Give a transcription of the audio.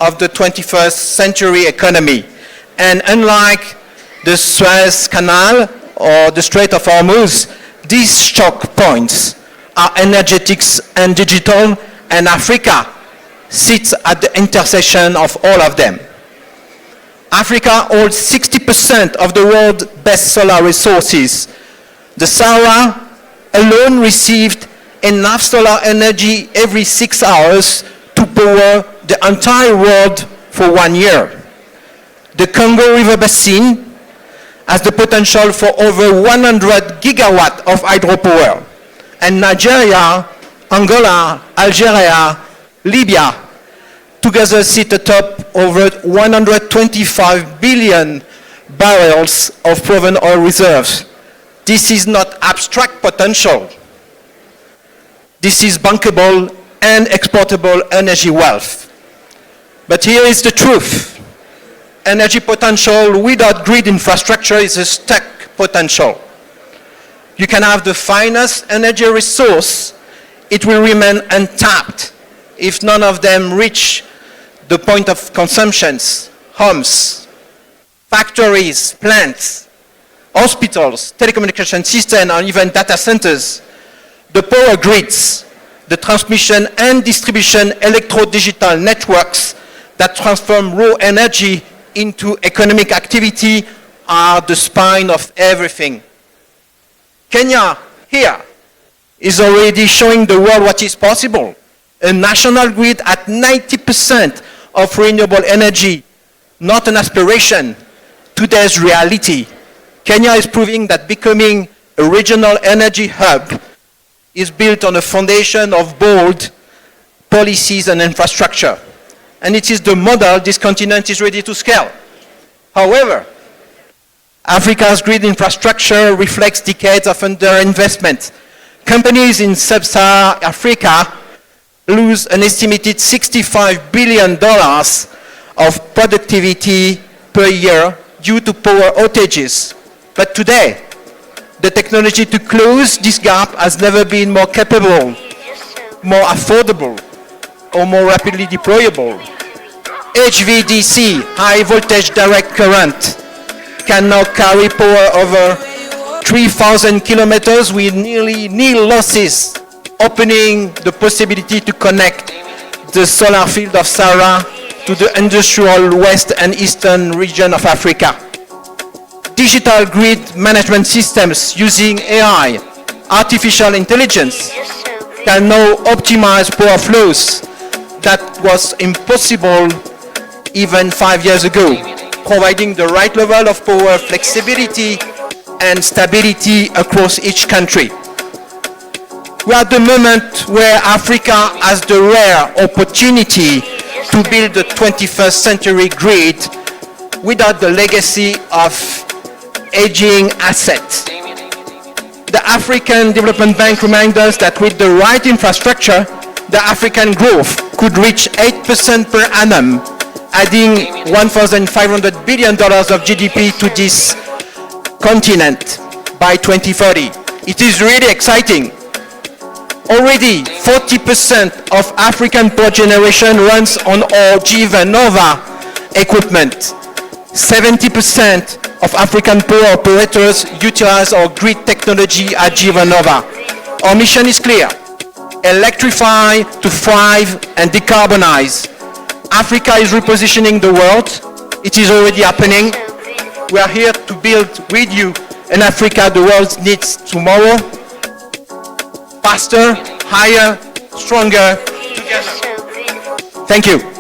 of the 21st century economy. And unlike the Suez Canal or the Strait of Hormuz, these choke points are energetics and digital, and Africa sits at the intersection of all of them. Africa holds 60% of the world's best solar resources. The Sahara alone received enough solar energy every 6 hours to power the entire world for 1 year. The Congo River Basin has the potential for over 100 gigawatts of hydropower. And Nigeria, Angola, Algeria, Libya together sit atop over 125 billion barrels of proven oil reserves. This is not abstract potential. This is bankable and exportable energy wealth. But here is the truth. Energy potential without grid infrastructure is a stuck potential. You can have the finest energy resource, it will remain untapped if none of them reach the point of consumptions, homes, factories, plants, hospitals, telecommunication systems, or even data centers. The power grids, the transmission and distribution electro-digital networks that transform raw energy into economic activity are the spine of everything. Kenya, here, is already showing the world what is possible. A national grid at 90% of renewable energy, not an aspiration, today's reality. Kenya is proving that becoming a regional energy hub is built on a foundation of bold policies and infrastructure. And it is the model this continent is ready to scale. However, Africa's grid infrastructure reflects decades of underinvestment. Companies in sub-Saharan Africa lose an estimated $65 billion of productivity per year due to power outages. But today, the technology to close this gap has never been more capable, more affordable, or more rapidly deployable. HVDC, high voltage direct current, can now carry power over 3,000 kilometers with nearly nil losses, opening the possibility to connect the solar field of Sahara to the industrial west and eastern region of Africa. Digital grid management systems using AI, artificial intelligence, can now optimize power flows that was impossible even 5 years ago, providing the right level of power flexibility and stability across each country. We are at the moment where Africa has the rare opportunity to build the 21st century grid without the legacy of aging assets. The African Development Bank reminds us that with the right infrastructure, the African growth could reach 8% per annum, adding $1,500 billion of GDP to this continent by 2030. It is really exciting. Already, 40% of African power generation runs on our Vernova equipment. 70% of African power operators utilize our grid technology at Vernova. Our mission is clear: electrify to thrive and decarbonize. Africa is repositioning the world. It is already happening. We are here to build with you an Africa the world needs tomorrow. Faster, higher, stronger, together. Thank you.